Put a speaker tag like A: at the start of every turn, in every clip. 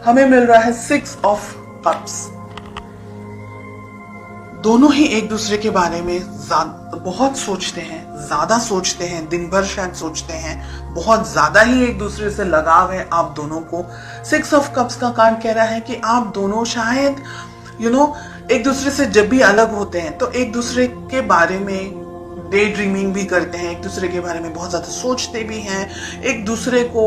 A: हमें मिल रहा है 6 ऑफ कप्स। दोनों ही एक दूसरे के बारे में बहुत सोचते हैं, ज्यादा सोचते हैं, दिन भर शायद सोचते हैं, बहुत ज्यादा ही एक दूसरे से लगाव है आप दोनों को। 6 ऑफ कप्स का कार्ड कह रहा है कि आप दोनों शायद एक दूसरे से जब भी अलग होते हैं तो एक दूसरे के बारे में डे ड्रीमिंग भी करते हैं, एक दूसरे के बारे में बहुत ज्यादा सोचते भी हैं, एक दूसरे को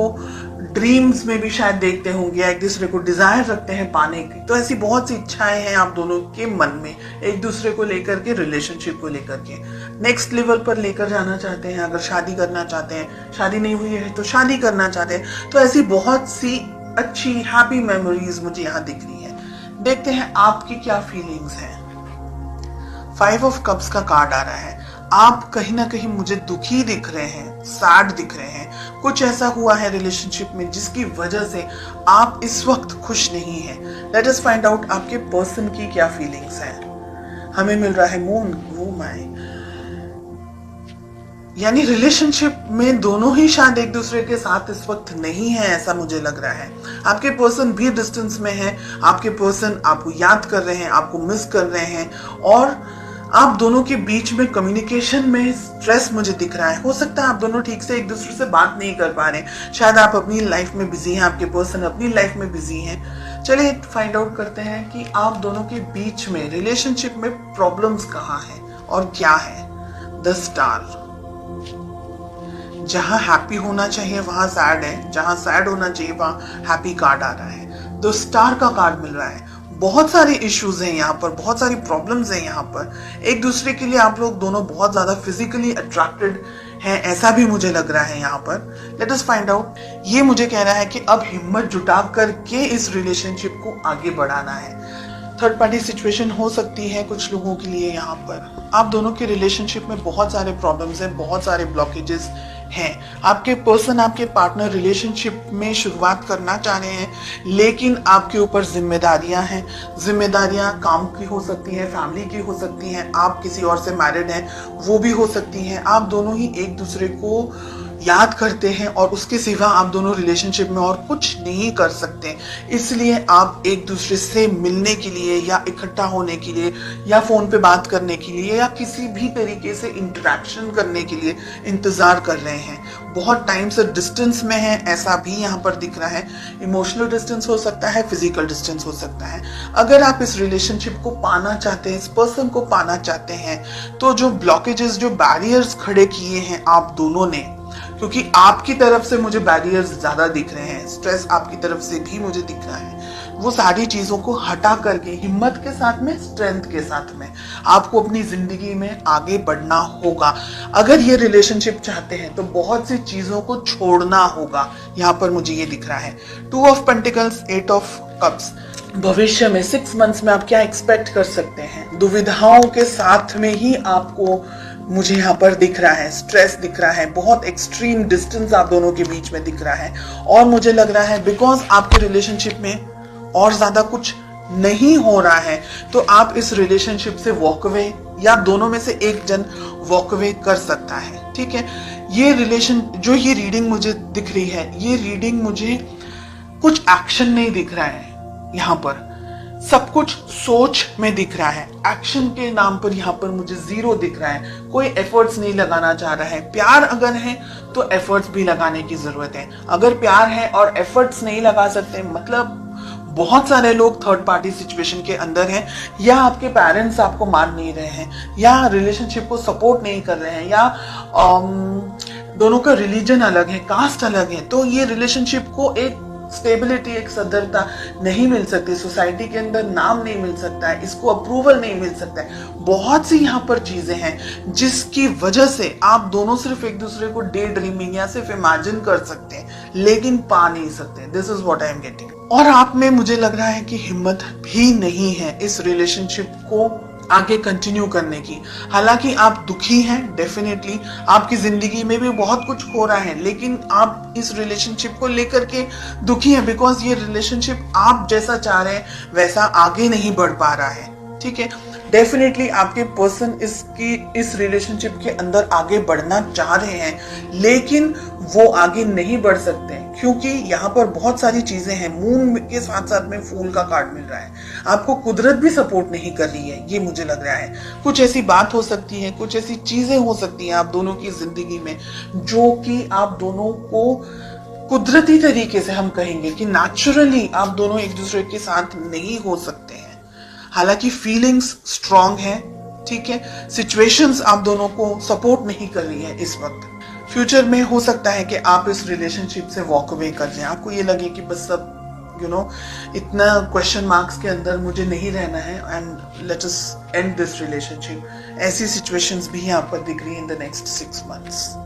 A: ड्रीम्स में भी शायद देखते होंगे, एक दूसरे को डिजायर रखते हैं पाने की। तो ऐसी बहुत सी इच्छाएं हैं आप दोनों के मन में एक दूसरे को लेकर के, रिलेशनशिप को लेकर के नेक्स्ट लेवल पर लेकर जाना चाहते हैं। अगर शादी करना चाहते हैं, शादी नहीं हुई है तो शादी करना चाहते हैं, तो ऐसी बहुत सी अच्छी हैप्पी मेमोरीज मुझे यहाँ दिख रही है। देखते हैं आपकी क्या फीलिंग्स हैं। 5 ऑफ कप्स का कार्ड आ रहा है। आप कहीं ना कहीं मुझे दुखी दिख रहे हैं, सैड दिख रहे हैं। कुछ ऐसा हुआ है रिलेशनशिप में जिसकी वजह से आप इस वक्त खुश नहीं हैं। लेट अस फाइंड आउट आपके पर्सन की क्या फीलिंग्स हैं। हमें मिल रहा है मून, वो माय, यानी रिलेशनशिप में दोनों ही शायद एक दूसरे के साथ इस वक्त नहीं है, ऐसा मुझे लग रहा है। आपके पर्सन भी डिस्टेंस में है, आपके पर्सन आपको याद कर रहे हैं, आपको मिस कर रहे हैं, और आप दोनों के बीच में कम्युनिकेशन में स्ट्रेस मुझे दिख रहा है। हो सकता है आप दोनों ठीक से एक दूसरे से बात नहीं कर पा रहे, शायद आप अपनी लाइफ में बिजी हैं, आपके पर्सन अपनी लाइफ में बिजी हैं। चलिए फाइंड आउट करते हैं कि आप दोनों के बीच में रिलेशनशिप में प्रॉब्लम्स कहाँ हैं और क्या है। द स्टार, जहां हैप्पी होना चाहिए वहां सैड है, जहां सैड होना चाहिए वहां हैप्पी कार्ड आ रहा है। द स्टार का कार्ड मिल रहा है। बहुत सारे इश्यूज हैं यहाँ पर, बहुत सारी प्रॉब्लम्स हैं यहाँ पर। एक दूसरे के लिए आप लोग दोनों बहुत ज्यादा फिजिकली अट्रैक्टेड हैं, ऐसा भी मुझे लग रहा है यहाँ पर। Let us find out. ये मुझे कह रहा है कि अब हिम्मत जुटा करके इस रिलेशनशिप को आगे बढ़ाना है। थर्ड पार्टी सिचुएशन हो सकती है कुछ लोगों के लिए यहाँ पर। आप दोनों के रिलेशनशिप में बहुत सारे प्रॉब्लम्स हैं, बहुत सारे ब्लॉकेजेस हैं। आपके पर्सन, आपके पार्टनर रिलेशनशिप में शुरुआत करना चाह रहे हैं, लेकिन आपके ऊपर जिम्मेदारियां हैं। जिम्मेदारियां काम की हो सकती हैं, फैमिली की हो सकती हैं, आप किसी और से मैरिड हैं वो भी हो सकती हैं। आप दोनों ही एक दूसरे को याद करते हैं और उसके सिवा आप दोनों रिलेशनशिप में और कुछ नहीं कर सकते। इसलिए आप एक दूसरे से मिलने के लिए या इकट्ठा होने के लिए या फोन पे बात करने के लिए या किसी भी तरीके से इंटरेक्शन करने के लिए इंतजार कर रहे हैं। बहुत टाइम से डिस्टेंस में है, ऐसा भी यहाँ पर दिख रहा है। इमोशनल डिस्टेंस हो सकता है, फिजिकल डिस्टेंस हो सकता है। अगर आप इस रिलेशनशिप को पाना चाहते हैं, इस पर्सन को पाना चाहते हैं, तो जो ब्लॉकेजेस, जो बैरियर्स खड़े किए हैं आप दोनों ने, क्योंकि आपकी तरफ से मुझे बैरियर्स ज्यादा दिख रहे हैं, स्ट्रेस आपकी तरफ से भी मुझे दिख रहा है, वो सारी चीजों को हटा करके हिम्मत के साथ में, स्ट्रेंथ के साथ में आपको अपनी जिंदगी में आगे बढ़ना होगा। अगर ये रिलेशनशिप चाहते हैं तो बहुत सी चीजों को छोड़ना होगा। यहाँ पर मुझे ये दिख रहा है 2 ऑफ पेंटिकल्स, 8 ऑफ कप्स। भविष्य में 6 मंथ्स में आप क्या एक्सपेक्ट कर सकते हैं? दुविधाओं के साथ में ही आपको मुझे यहाँ पर दिख रहा है, स्ट्रेस दिख रहा है, बहुत एक्सट्रीम डिस्टेंस आप दोनों के बीच में दिख रहा है। और मुझे लग रहा है बिकॉज आपके रिलेशनशिप में और ज्यादा कुछ नहीं हो रहा है, तो आप इस रिलेशनशिप से वॉक अवे, या दोनों में से एक जन वॉक अवे कर सकता है। ठीक है, ये रिलेशन, जो ये रीडिंग मुझे दिख रही है, ये रीडिंग मुझे कुछ एक्शन नहीं दिख रहा है। यहाँ पर सब कुछ सोच में दिख रहा है, एक्शन के नाम पर यहाँ पर मुझे 0 दिख रहा है। कोई एफर्ट्स नहीं लगाना चाह रहा है। प्यार अगर है तो एफर्ट्स भी लगाने की जरूरत है। अगर प्यार है और एफर्ट्स नहीं लगा सकते, मतलब बहुत सारे लोग थर्ड पार्टी सिचुएशन के अंदर हैं, या आपके पेरेंट्स आपको मान नहीं रहे हैं, या रिलेशनशिप को सपोर्ट नहीं कर रहे हैं, या दोनों का रिलीजन अलग है, कास्ट अलग है, तो ये रिलेशनशिप को एक स्टेबिलिटी, एक सदरता नहीं मिल सकती, सोसाइटी के अंदर नाम नहीं मिल सकता है, इसको अप्रूवल नहीं मिल सकता है। बहुत सी यहाँ पर चीजें हैं जिसकी वजह से आप दोनों सिर्फ एक दूसरे को डे ड्रीमिंग या सिर्फ इमेजिन कर सकते हैं, लेकिन पा नहीं सकते। This is what I am getting. और आप में मुझे लग रहा है कि हिम्मत भी नहीं है इस रिलेशनशिप को आगे कंटिन्यू करने की। हालांकि आप दुखी हैं, डेफिनेटली आपकी जिंदगी में भी बहुत कुछ हो रहा है, लेकिन आप इस रिलेशनशिप को लेकर के दुखी हैं बिकॉज ये रिलेशनशिप आप जैसा चाह रहे हैं वैसा आगे नहीं बढ़ पा रहा है। ठीक है, डेफिनेटली आपके पर्सन इस रिलेशनशिप के अंदर आगे बढ़ना चाह रहे हैं, लेकिन वो आगे नहीं बढ़ सकते। क्योंकि यहाँ पर बहुत सारी चीजें हैं, मून के साथ साथ में फूल का कार्ड मिल रहा है। आपको कुदरत भी सपोर्ट नहीं कर रही है, ये मुझे लग रहा है। कुछ ऐसी बात हो सकती है, कुछ ऐसी चीजें हो सकती हैं आप दोनों की जिंदगी में जो कि आप दोनों को कुदरती तरीके से, हम कहेंगे कि नेचुरली आप दोनों एक दूसरे के साथ नहीं हो सकते हैं। हालांकि फीलिंग्स स्ट्रांग है, ठीक है, सिचुएशंस आप दोनों को सपोर्ट नहीं कर रही है इस वक्त। फ्यूचर में हो सकता है कि आप इस रिलेशनशिप से वॉक अवे कर जाएं, आपको ये लगे कि बस सब इतना क्वेश्चन मार्क्स के अंदर मुझे नहीं रहना है and let us and this relationship. ऐसी सिचुएशंस भी यहाँ पर दिख रही है इन द नेक्स्ट 6 months।